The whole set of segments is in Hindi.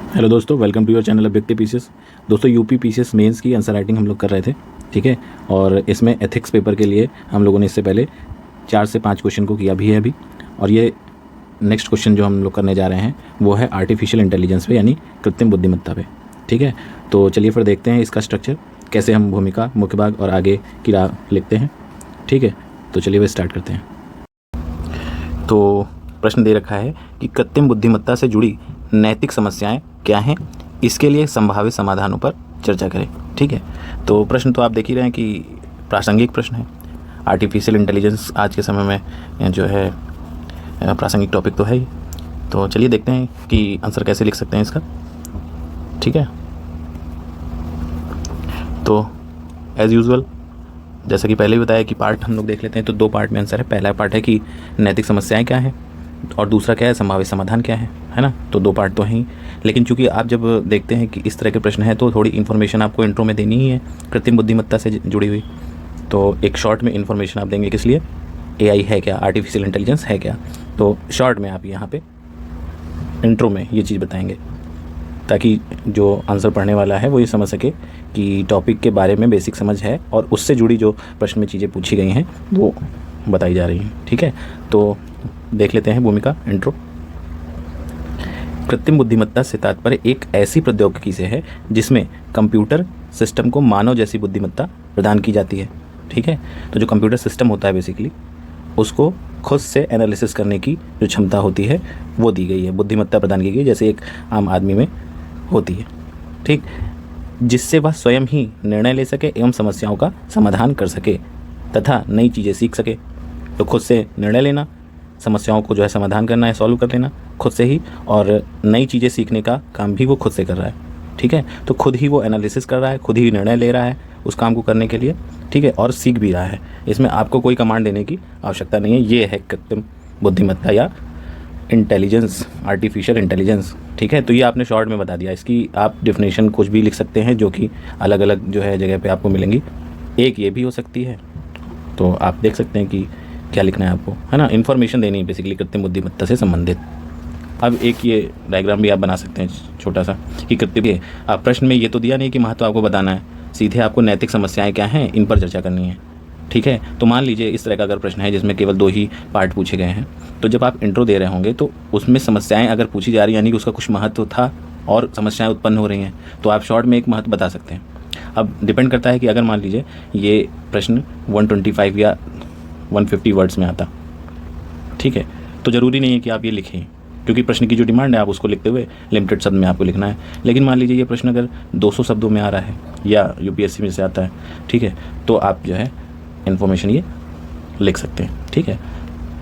हेलो दोस्तों, welcome to your channel objective PCS. दोस्तों यूपी पीसीएस मेंस की आंसर राइटिंग हम लोग कर रहे थे, ठीक है। और इसमें एथिक्स पेपर के लिए हम लोगों ने इससे पहले 4 से 5 क्वेश्चन को किया भी है अभी। और ये नेक्स्ट क्वेश्चन जो हम लोग करने जा रहे हैं वो है आर्टिफिशियल इंटेलिजेंस पे, यानी कृत्रिम बुद्धिमत्ता पे, ठीक है। तो चलिए फिर देखते हैं इसका स्ट्रक्चर, कैसे हम भूमिका, मुख्य भाग और आगे की राह लिखते हैं, ठीक है। तो चलिए वे स्टार्ट करते हैं। तो प्रश्न दे रखा है कि कृत्रिम बुद्धिमत्ता से जुड़ी नैतिक समस्याएं क्या हैं, इसके लिए संभावित समाधानों पर चर्चा करें, ठीक है। तो प्रश्न तो आप देख ही रहे हैं कि प्रासंगिक प्रश्न है। आर्टिफिशियल इंटेलिजेंस आज के समय में जो है प्रासंगिक टॉपिक तो है ही। तो चलिए देखते हैं कि आंसर कैसे लिख सकते हैं इसका, ठीक है। तो एज़ यूजुअल जैसा कि पहले ही बताया कि पार्ट हम लोग देख लेते हैं। तो 2 पार्ट में आंसर है। पहला पार्ट है कि नैतिक समस्याएं क्या हैं और दूसरा क्या है, संभावित समाधान क्या है ना। तो 2 पार्ट तो हैं ही, लेकिन चूंकि आप जब देखते हैं कि इस तरह के प्रश्न हैं तो थोड़ी इन्फॉर्मेशन आपको इंट्रो में देनी ही है कृत्रिम बुद्धिमत्ता से जुड़ी हुई। तो एक शॉर्ट में इन्फॉर्मेशन आप देंगे, किस लिए, एआई है क्या, आर्टिफिशियल इंटेलिजेंस है क्या। तो शॉर्ट में आप यहाँ पे इंट्रो में ये चीज़ बताएंगे ताकि जो आंसर पढ़ने वाला है वो ये समझ सके कि टॉपिक के बारे में बेसिक समझ है और उससे जुड़ी जो प्रश्न में चीज़ें पूछी गई हैं वो बताई जा रही हैं, ठीक है। तो देख लेते हैं भूमिका, इंट्रो। कृत्रिम बुद्धिमत्ता से तात्पर्य एक ऐसी प्रौद्योगिकी से है जिसमें कंप्यूटर सिस्टम को मानव जैसी बुद्धिमत्ता प्रदान की जाती है, ठीक है। तो जो कंप्यूटर सिस्टम होता है बेसिकली उसको खुद से एनालिसिस करने की जो क्षमता होती है वो दी गई है, बुद्धिमत्ता प्रदान की गई जैसे एक आम आदमी में होती है, ठीक, जिससे वह स्वयं ही निर्णय ले सके एवं समस्याओं का समाधान कर सके तथा नई चीज़ें सीख सके। तो खुद से निर्णय लेना, समस्याओं को जो है समाधान करना है, सॉल्व कर लेना खुद से ही, और नई चीज़ें सीखने का काम भी वो खुद से कर रहा है, ठीक है। तो खुद ही वो एनालिसिस कर रहा है, खुद ही निर्णय ले रहा है उस काम को करने के लिए, ठीक है, और सीख भी रहा है। इसमें आपको कोई कमांड देने की आवश्यकता नहीं है। ये है कृत्रिम बुद्धिमत्ता या इंटेलिजेंस, आर्टिफिशियल इंटेलिजेंस, ठीक है। तो ये आपने शॉर्ट में बता दिया। इसकी आप डेफिनेशन कुछ भी लिख सकते हैं जो कि अलग अलग जो है जगह पे आपको मिलेंगी। एक ये भी हो सकती है, तो आप देख सकते हैं कि क्या लिखना है आपको, है ना। इन्फॉर्मेशन देनी है बेसिकली कृत्रिम बुद्धिमत्ता से संबंधित। अब एक ये डायग्राम भी आप बना सकते हैं छोटा सा कि कृत्रिम, आप प्रश्न में ये तो दिया नहीं कि महत्व आपको बताना है, सीधे आपको नैतिक समस्याएं क्या हैं इन पर चर्चा करनी है, ठीक है। तो मान लीजिए इस तरह का अगर प्रश्न है जिसमें केवल 2 ही पार्ट पूछे गए हैं, तो जब आप इंट्रो दे रहे होंगे तो उसमें समस्याएं अगर पूछी जा रही यानी कि उसका कुछ महत्व था और समस्याएं उत्पन्न हो रही हैं, तो आप शॉर्ट में एक महत्व बता सकते हैं। अब डिपेंड करता है कि अगर मान लीजिए ये प्रश्न 125 या 150 वर्ड्स में आता, ठीक है, तो ज़रूरी नहीं है कि आप ये लिखें, क्योंकि प्रश्न की जो डिमांड है आप उसको लिखते हुए लिमिटेड शब्द में आपको लिखना है। लेकिन मान लीजिए ये प्रश्न अगर 200 शब्दों में आ रहा है या यूपीएससी में से आता है, ठीक है, तो आप जो है इन्फॉर्मेशन ये लिख सकते हैं, ठीक है।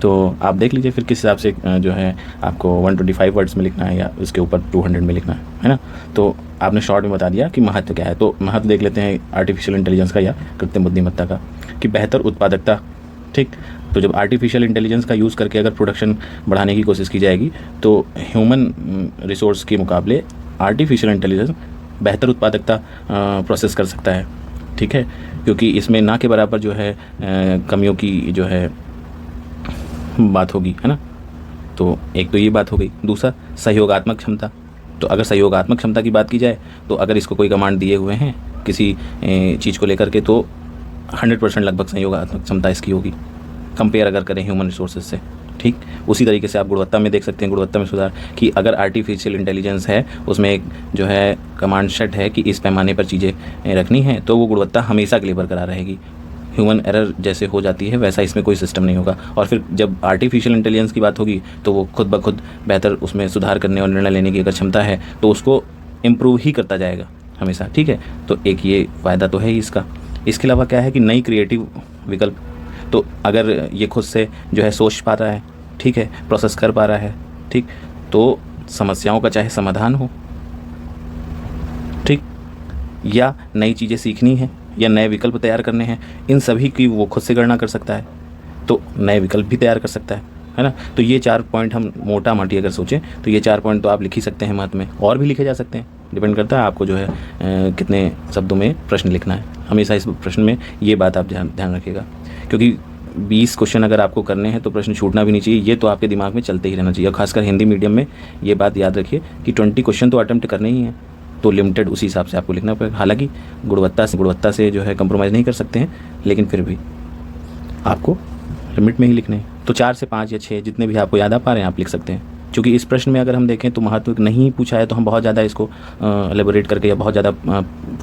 तो आप देख लीजिए फिर किस हिसाब से जो है आपको 125 वर्ड्स में लिखना है या उसके ऊपर 200 में लिखना है ना। तो आपने शॉर्ट में बता दिया कि महत्व क्या है। तो महत्व देख लेते हैं आर्टिफिशियल इंटेलिजेंस का या कृत्रिम बुद्धिमत्ता का, कि बेहतर उत्पादकता, ठीक। तो जब आर्टिफिशियल इंटेलिजेंस का यूज़ करके अगर प्रोडक्शन बढ़ाने की कोशिश की जाएगी तो ह्यूमन रिसोर्स के मुकाबले आर्टिफिशियल इंटेलिजेंस बेहतर उत्पादकता प्रोसेस कर सकता है, ठीक है, क्योंकि इसमें ना के बराबर जो है कमियों की जो है बात होगी, है ना। तो एक तो ये बात हो गई। दूसरा सहयोगात्मक क्षमता। तो अगर सहयोगात्मक क्षमता की बात की जाए तो अगर इसको कोई कमांड दिए हुए हैं किसी चीज़ को लेकर के तो 100% लगभग सहयोगात्मक क्षमता इसकी होगी, कंपेयर अगर करें ह्यूमन रिसोर्सेज से, ठीक। उसी तरीके से आप गुणवत्ता में देख सकते हैं, गुणवत्ता में सुधार, कि अगर आर्टिफिशियल इंटेलिजेंस है उसमें एक जो है कमांड सेट है कि इस पैमाने पर चीज़ें रखनी है तो वो गुणवत्ता हमेशा के लिए बरकरार रहेगी। ह्यूमन एरर जैसे हो जाती है वैसा इसमें कोई सिस्टम नहीं होगा। और फिर जब आर्टिफिशियल इंटेलिजेंस की बात होगी तो वो खुद ब खुद बेहतर उसमें सुधार करने और निर्णय लेने की अगर क्षमता है तो उसको इम्प्रूव ही करता जाएगा हमेशा, ठीक है। तो एक ये फ़ायदा तो है ही इसका। इसके अलावा क्या है कि नई क्रिएटिव विकल्प। तो अगर ये खुद से जो है सोच पा रहा है, ठीक है, प्रोसेस कर पा रहा है, ठीक, तो समस्याओं का चाहे समाधान हो, ठीक, या नई चीज़ें सीखनी है या नए विकल्प तैयार करने हैं, इन सभी की वो खुद से गणना कर सकता है, तो नए विकल्प भी तैयार कर सकता है ना। तो ये 4 पॉइंट हम मोटा मोटी अगर सोचें तो ये 4 पॉइंट तो आप लिख ही सकते हैं महत्व में, और भी लिखे जा सकते हैं, डिपेंड करता है आपको जो है कितने शब्दों में प्रश्न लिखना है। हमेशा इस प्रश्न में ये बात आप ध्यान रखिएगा, क्योंकि 20 क्वेश्चन अगर आपको करने हैं तो प्रश्न छूटना भी नहीं चाहिए, ये तो आपके दिमाग में चलते ही रहना चाहिए। और खासकर हिंदी मीडियम में ये बात याद रखिए कि 20 क्वेश्चन तो अटेम्प्ट करने ही हैं, तो लिमिटेड उसी हिसाब से आपको लिखना पड़ेगा। हालांकि गुणवत्ता से जो है कंप्रोमाइज़ नहीं कर सकते हैं, लेकिन फिर भी आपको लिमिट में ही लिखने हैं। तो 4 से 5 या 6 जितने भी आपको याद आ पा रहे हैं आप लिख सकते हैं। क्योंकि इस प्रश्न में अगर हम देखें तो महत्व नहीं पूछा है, तो हम बहुत ज़्यादा इसको एलेबोरेट करके या बहुत ज़्यादा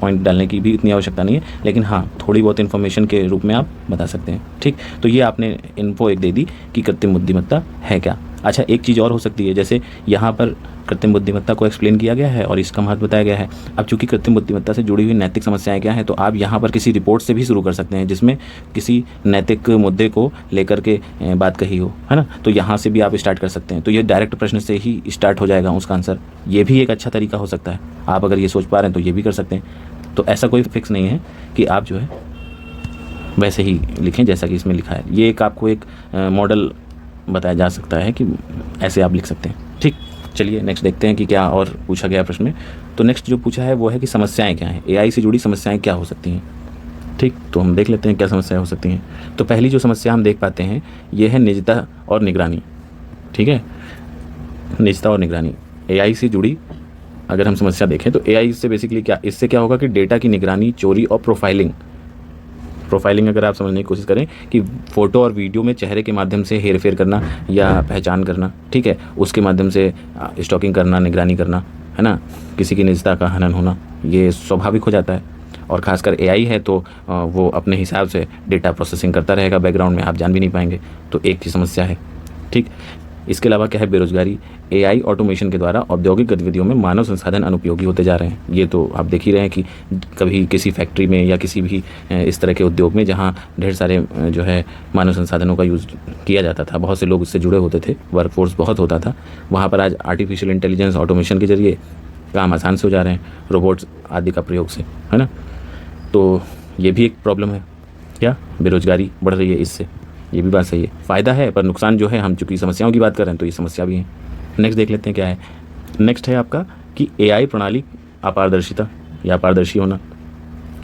पॉइंट डालने की भी इतनी आवश्यकता नहीं है, लेकिन हाँ थोड़ी बहुत इन्फॉर्मेशन के रूप में आप बता सकते हैं। ठीक, तो ये आपने इन्फो एक दे दी कि कृत्रिम बुद्धिमत्ता है क्या। अच्छा, एक चीज़ और हो सकती है, जैसे यहाँ पर कृत्रिम बुद्धिमत्ता को एक्सप्लेन किया गया है और इसका महत्व बताया गया है। अब चूंकि कृत्रिम बुद्धिमत्ता से जुड़ी हुई नैतिक समस्याएं क्या हैं, तो आप यहाँ पर किसी रिपोर्ट से भी शुरू कर सकते हैं जिसमें किसी नैतिक मुद्दे को लेकर के बात कही हो, है ना। तो यहाँ से भी आप स्टार्ट कर सकते हैं। तो ये डायरेक्ट प्रश्न से ही स्टार्ट हो जाएगा उसका आंसर। ये भी एक अच्छा तरीका हो सकता है। आप अगर ये सोच पा रहे हैं तो ये भी कर सकते हैं। तो ऐसा कोई फिक्स नहीं है कि आप जो है वैसे ही लिखें जैसा कि इसमें लिखा है। ये एक आपको एक मॉडल बताया जा सकता है कि ऐसे आप लिख सकते हैं। ठीक, चलिए नेक्स्ट देखते हैं कि क्या और पूछा गया प्रश्न में। तो नेक्स्ट जो पूछा है वो है कि समस्याएं क्या हैं, एआई से जुड़ी समस्याएं क्या हो सकती हैं। ठीक, तो हम देख लेते हैं क्या समस्याएं हो सकती हैं। तो पहली जो समस्या हम देख पाते हैं ये है निजता और निगरानी। ठीक है, निजता और निगरानी एआई से जुड़ी अगर हम समस्या देखें तो एआई से बेसिकली क्या, इससे क्या होगा कि डेटा की निगरानी, चोरी और प्रोफाइलिंग अगर आप समझने की कोशिश करें कि फ़ोटो और वीडियो में चेहरे के माध्यम से हेरफेर करना या पहचान करना, ठीक है, उसके माध्यम से स्टॉकिंग करना, निगरानी करना, है ना, किसी की निजता का हनन होना, ये स्वाभाविक हो जाता है। और ख़ासकर एआई है तो वो अपने हिसाब से डेटा प्रोसेसिंग करता रहेगा बैकग्राउंड में, आप जान भी नहीं पाएंगे। तो एक की समस्या है। ठीक, इसके अलावा क्या है, बेरोजगारी। एआई ऑटोमेशन के द्वारा औद्योगिक गतिविधियों में मानव संसाधन अनुपयोगी होते जा रहे हैं। ये तो आप देख ही रहे हैं कि कभी किसी फैक्ट्री में या किसी भी इस तरह के उद्योग में जहाँ ढेर सारे जो है मानव संसाधनों का यूज़ किया जाता था, बहुत से लोग इससे जुड़े होते थे, वर्कफोर्स बहुत होता था, वहाँ पर आज आर्टिफिशियल इंटेलिजेंस ऑटोमेशन के जरिए काम आसान से हो जा रहे हैं, रोबोट्स आदि का प्रयोग से, है ना। तो ये भी एक प्रॉब्लम है, क्या बेरोजगारी बढ़ रही है इससे, ये भी बात सही है। फ़ायदा है पर नुकसान जो है, हम चूँकि समस्याओं की बात कर रहे हैं तो ये समस्या भी है। नेक्स्ट देख लेते हैं क्या है। नेक्स्ट है आपका कि एआई प्रणाली अपारदर्शिता या पारदर्शी होना।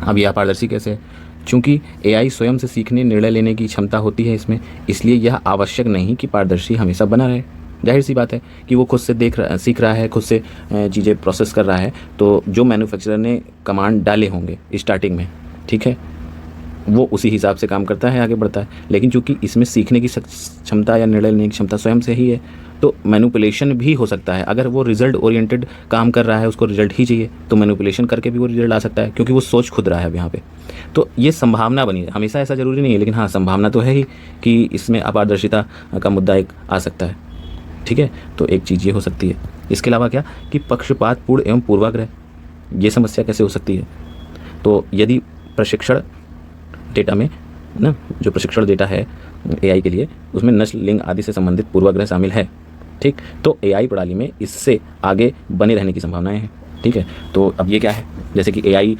अब ये अपारदर्शी कैसे है, चूँकि एआई स्वयं से सीखने, निर्णय लेने की क्षमता होती है इसमें, इसलिए यह आवश्यक नहीं कि पारदर्शी हमेशा बना रहे। जाहिर सी बात है कि वो खुद से सीख रहा है, खुद से चीज़ें प्रोसेस कर रहा है, तो जो मैन्युफैक्चरर ने कमांड डाले होंगे स्टार्टिंग में, ठीक है, वो उसी हिसाब से काम करता है, आगे बढ़ता है। लेकिन चूंकि इसमें सीखने की क्षमता या निर्णय लेने की क्षमता स्वयं से ही है, तो मैनिपुलेशन भी हो सकता है। अगर वो रिजल्ट ओरिएंटेड काम कर रहा है, उसको रिजल्ट ही चाहिए, तो मैनिपुलेशन करके भी वो रिजल्ट आ सकता है, क्योंकि वो सोच खुद रहा है अब यहाँ पे। तो ये संभावना बनी है, हमेशा ऐसा ज़रूरी नहीं है, लेकिन हाँ संभावना तो है ही कि इसमें अपारदर्शिता का मुद्दा एक आ सकता है। ठीक है, तो एक चीज़ ये हो सकती है। इसके अलावा क्या कि पक्षपातपूर्ण एवं पूर्वाग्रह, ये समस्या कैसे हो सकती है। तो यदि प्रशिक्षण डेटा में ना, जो प्रशिक्षण डेटा है एआई के लिए, उसमें नस्ल, लिंग आदि से संबंधित पूर्वाग्रह शामिल है, ठीक, तो एआई प्रणाली में इससे आगे बने रहने की संभावनाएं हैं। ठीक है, तो अब ये क्या है, जैसे कि एआई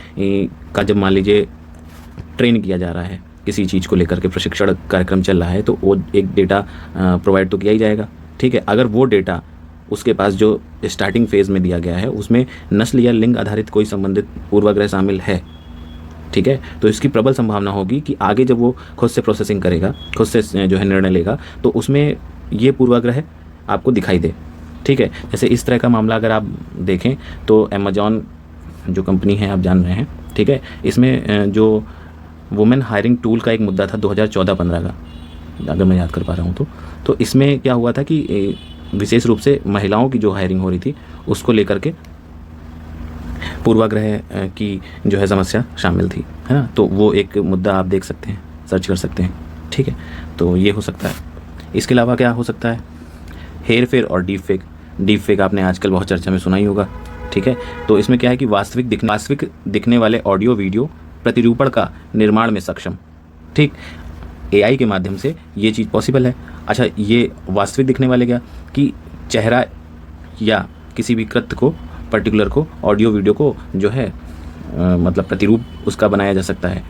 का जब मान लीजिए ट्रेन किया जा रहा है, किसी चीज़ को लेकर के प्रशिक्षण कार्यक्रम चल रहा है, तो वो एक डेटा प्रोवाइड तो किया ही जाएगा। ठीक है, अगर वो डेटा उसके पास जो स्टार्टिंग फेज़ में दिया गया है उसमें नस्ल या लिंग आधारित कोई संबंधित पूर्वाग्रह शामिल है, ठीक है, तो इसकी प्रबल संभावना होगी कि आगे जब वो खुद से प्रोसेसिंग करेगा, खुद से जो है निर्णय लेगा, तो उसमें ये पूर्वाग्रह आपको दिखाई दे। ठीक है, जैसे इस तरह का मामला अगर आप देखें तो अमेजॉन जो कंपनी है, आप जान रहे हैं, ठीक है, इसमें जो वुमेन हायरिंग टूल का एक मुद्दा था 2014-15 का, अगर मैं याद कर पा रहा हूँ तो इसमें क्या हुआ था कि विशेष रूप से महिलाओं की जो हायरिंग हो रही थी उसको लेकर के पूर्वाग्रह की जो है समस्या शामिल थी, है ना। तो वो एक मुद्दा आप देख सकते हैं, सर्च कर सकते हैं। ठीक है, तो ये हो सकता है। इसके अलावा क्या हो सकता है, हेर फेर और डीप फेक आपने आजकल बहुत चर्चा में सुना ही होगा। ठीक है, तो इसमें क्या है कि वास्तविक दिखने वाले ऑडियो वीडियो प्रतिरूपण का निर्माण में सक्षम। ठीक, एआई के माध्यम से ये चीज़ पॉसिबल है। अच्छा, ये वास्तविक दिखने वाले क्या कि चेहरा या किसी भी कृत्य को, पर्टिकुलर को, ऑडियो वीडियो को जो है मतलब प्रतिरूप उसका बनाया जा सकता है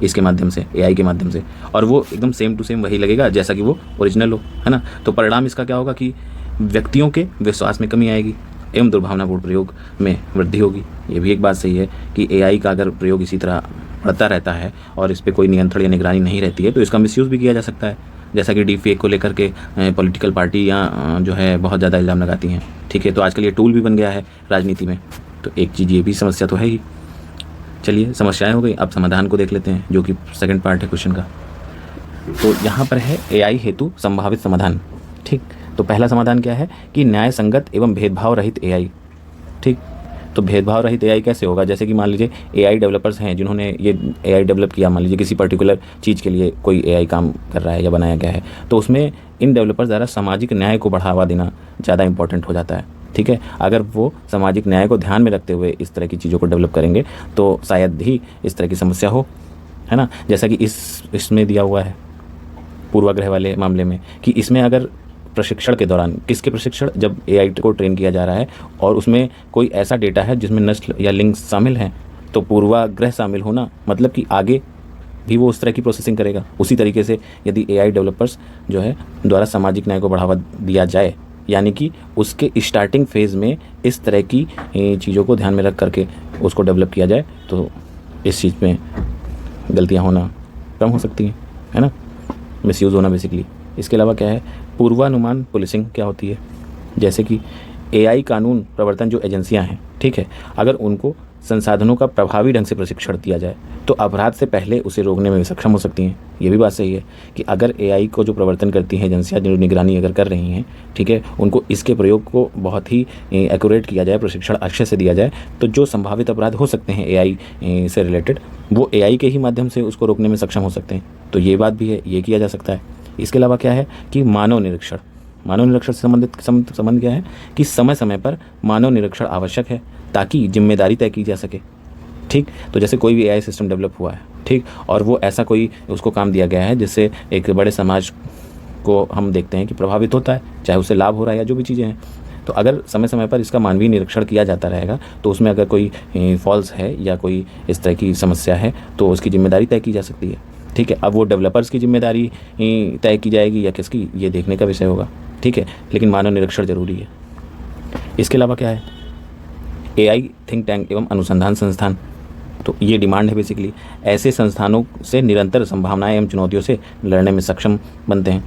इसके माध्यम से, एआई के माध्यम से, और वो एकदम सेम टू सेम वही लगेगा जैसा कि वो ओरिजिनल हो, है ना। तो परिणाम इसका क्या होगा कि व्यक्तियों के विश्वास में कमी आएगी एवं दुर्भावनापूर्ण प्रयोग में वृद्धि होगी। ये भी एक बात सही है कि एआई का अगर प्रयोग इसी तरह बढ़ता रहता है और इस पर कोई नियंत्रण या निगरानी नहीं रहती है तो इसका मिसयूज़ भी किया जा सकता है। जैसा कि डीप फेक को लेकर के पॉलिटिकल पार्टियाँ जो है बहुत ज़्यादा इल्ज़ाम लगाती हैं। ठीक है, तो आजकल ये टूल भी बन गया है राजनीति में। तो एक चीज़ ये भी समस्या तो है ही। चलिए, समस्याएं हो गई, अब समाधान को देख लेते हैं जो कि सेकंड पार्ट है क्वेश्चन का। तो यहाँ पर है एआई हेतु संभावित समाधान। ठीक, तो पहला समाधान क्या है कि न्याय संगत एवं भेदभाव रहित एआई। ठीक, तो भेदभाव रहित एआई कैसे होगा? जैसे कि मान लीजिए एआई डेवलपर्स हैं जिन्होंने ये एआई डेवलप किया, मान लीजिए किसी पर्टिकुलर चीज़ के लिए कोई एआई काम कर रहा है या बनाया गया है, तो उसमें इन डेवलपर्स द्वारा सामाजिक न्याय को बढ़ावा देना ज़्यादा इंपॉर्टेंट हो जाता है। ठीक है, अगर वो सामाजिक न्याय को ध्यान में रखते हुए इस तरह की चीज़ों को डेवलप करेंगे तो शायद ही इस तरह की समस्या हो, है ना। जैसा कि इसमें दिया हुआ है पूर्वाग्रह वाले मामले में कि इसमें अगर प्रशिक्षण के दौरान, किसके प्रशिक्षण, जब एआई को ट्रेन किया जा रहा है और उसमें कोई ऐसा डेटा है जिसमें नस्ल या लिंग शामिल हैं, तो पूर्वाग्रह शामिल होना मतलब कि आगे भी वो उस तरह की प्रोसेसिंग करेगा। उसी तरीके से यदि एआई डेवलपर्स जो है द्वारा सामाजिक न्याय को बढ़ावा दिया जाए, यानी कि उसके स्टार्टिंग फेज़ में इस तरह की चीज़ों को ध्यान में रख करके उसको डेवलप किया जाए, तो इस चीज़ में गलतियाँ होना कम हो सकती हैं, है ना, मिसयूज़ होना बेसिकली। इसके अलावा क्या है, पूर्वानुमान पुलिसिंग क्या होती है? जैसे कि एआई कानून प्रवर्तन जो एजेंसियां हैं, ठीक है, अगर उनको संसाधनों का प्रभावी ढंग से प्रशिक्षण दिया जाए तो अपराध से पहले उसे रोकने में सक्षम हो सकती हैं। ये भी बात सही है कि अगर एआई को जो प्रवर्तन करती हैं एजेंसियां, जो निगरानी अगर कर रही हैं, ठीक है, उनको इसके प्रयोग को बहुत ही एक्यूरेट किया जाए, प्रशिक्षण अच्छे से दिया जाए, तो जो संभावित अपराध हो सकते हैं एआई से रिलेटेड, वो एआई के ही माध्यम से उसको रोकने में सक्षम हो सकते हैं। तो ये बात भी है, ये किया जा सकता है। इसके अलावा क्या है कि मानव निरीक्षण। मानव निरीक्षण से संबंधित संबंध क्या है कि समय समय पर मानव निरीक्षण आवश्यक है ताकि जिम्मेदारी तय की जा सके। ठीक, तो जैसे कोई भी एआई सिस्टम डेवलप हुआ है, ठीक, और वो ऐसा कोई उसको काम दिया गया है जिससे एक बड़े समाज को हम देखते हैं कि प्रभावित होता है, चाहे उससे लाभ हो रहा है या जो भी चीज़ें हैं, तो अगर समय समय पर इसका मानवीय निरीक्षण किया जाता रहेगा तो उसमें अगर कोई फॉल्स है या कोई इस तरह की समस्या है तो उसकी जिम्मेदारी तय की जा सकती है। ठीक है, अब वो डेवलपर्स की जिम्मेदारी तय की जाएगी या किसकी, ये देखने का विषय होगा। ठीक है, लेकिन मानव निरीक्षण जरूरी है। इसके अलावा क्या है, एआई थिंक टैंक एवं अनुसंधान संस्थान। तो ये डिमांड है बेसिकली, ऐसे संस्थानों से निरंतर संभावनाएं एवं चुनौतियों से लड़ने में सक्षम बनते हैं।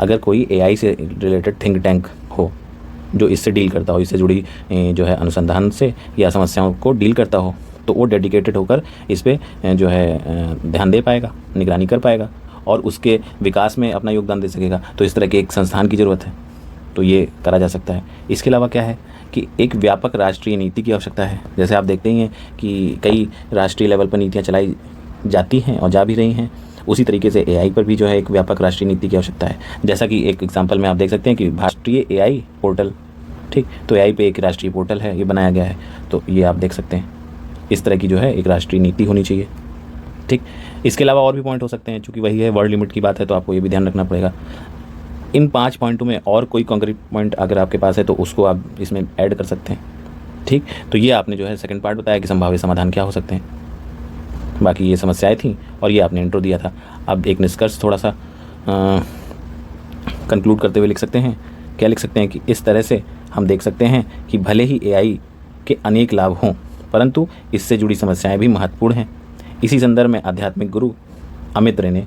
अगर कोई एआई से रिलेटेड थिंक टैंक हो जो इससे डील करता हो, इससे जुड़ी जो है अनुसंधान से या समस्याओं को डील करता हो, तो वो डेडिकेटेड होकर इस पर जो है ध्यान दे पाएगा, निगरानी कर पाएगा और उसके विकास में अपना योगदान दे सकेगा। तो इस तरह के एक संस्थान की ज़रूरत है, तो ये करा जा सकता है। इसके अलावा क्या है कि एक व्यापक राष्ट्रीय नीति की आवश्यकता है। जैसे आप देखते ही हैं कि कई राष्ट्रीय लेवल पर नीतियाँ चलाई जाती हैं और जा भी रही हैं, उसी तरीके से एआई पर भी जो है एक व्यापक राष्ट्रीय नीति की आवश्यकता है। जैसा कि एक एग्जाम्पल में आप देख सकते हैं कि राष्ट्रीय एआई पोर्टल, ठीक, तो एआई पे एक राष्ट्रीय पोर्टल है, ये बनाया गया है, तो ये आप देख सकते हैं। इस तरह की जो है एक राष्ट्रीय नीति होनी चाहिए। ठीक, इसके अलावा और भी पॉइंट हो सकते हैं, चूँकि वही है वर्ड लिमिट की बात है तो आपको ये भी ध्यान रखना पड़ेगा। इन 5 पॉइंटों में और कोई कॉन्क्रीट पॉइंट अगर आपके पास है तो उसको आप इसमें ऐड कर सकते हैं। ठीक, तो ये आपने जो है सेकंड पार्ट बताया कि संभावित समाधान क्या हो सकते हैं। बाकी ये समस्याएं थी और ये आपने इंट्रो दिया था। अब एक निष्कर्ष थोड़ा सा कंक्लूड करते हुए लिख सकते हैं। क्या लिख सकते हैं कि इस तरह से हम देख सकते हैं कि भले ही एआई के अनेक लाभ हों परंतु इससे जुड़ी समस्याएं भी महत्वपूर्ण हैं। इसी संदर्भ में आध्यात्मिक गुरु अमित रे ने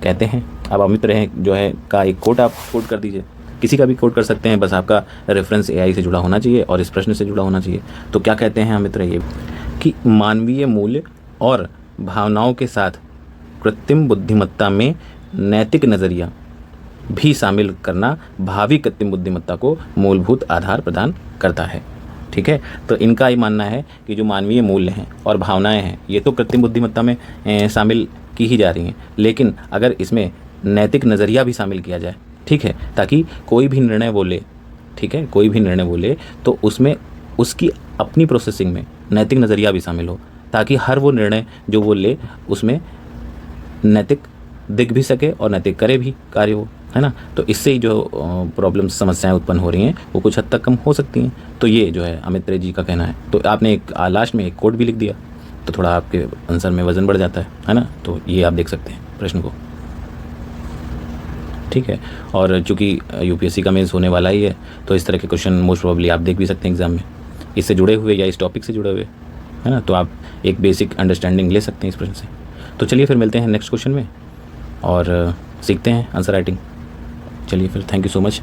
कहते हैं, अब अमित रे जो है का एक कोट आप कोट कर दीजिए, किसी का भी कोट कर सकते हैं, बस आपका रेफरेंस एआई से जुड़ा होना चाहिए और इस प्रश्न से जुड़ा होना चाहिए। तो क्या कहते हैं अमित रे, ये कि मानवीय मूल्य और भावनाओं के साथ कृत्रिम बुद्धिमत्ता में नैतिक नज़रिया भी शामिल करना भावी कृत्रिम बुद्धिमत्ता को मूलभूत आधार प्रदान करता है। ठीक है, तो इनका ये मानना है कि जो मानवीय मूल्य हैं और भावनाएं हैं ये तो कृत्रिम बुद्धिमत्ता में शामिल की ही जा रही हैं, लेकिन अगर इसमें नैतिक नज़रिया भी शामिल किया जाए, ठीक है, ताकि कोई भी निर्णय वो ले, ठीक है, कोई भी निर्णय वो ले तो उसमें उसकी अपनी प्रोसेसिंग में नैतिक नज़रिया भी शामिल हो, ताकि हर वो निर्णय जो वो ले उसमें नैतिक दिख भी सके और नैतिक करे भी कार्य हो, है ना। तो इससे ही जो प्रॉब्लम्स समस्याएं उत्पन्न हो रही हैं वो कुछ हद तक कम हो सकती हैं। तो ये जो है अमित रे जी का कहना है। तो आपने एक लास्ट में एक कोड भी लिख दिया तो थोड़ा आपके आंसर में वजन बढ़ जाता है ना। तो ये आप देख सकते हैं प्रश्न को, ठीक है। और चूँकि यूपीएससी का मेंस होने वाला ही है तो इस तरह के क्वेश्चन मोस्ट प्रोबेबली आप देख भी सकते हैं एग्जाम में, इससे जुड़े हुए या इस टॉपिक से जुड़े हुए। है ना। तो आप एक बेसिक अंडरस्टैंडिंग ले सकते हैं इस प्रश्न से। तो चलिए फिर मिलते हैं नेक्स्ट क्वेश्चन में और सीखते हैं आंसर राइटिंग। चलिए फिर, थैंक यू सो मच।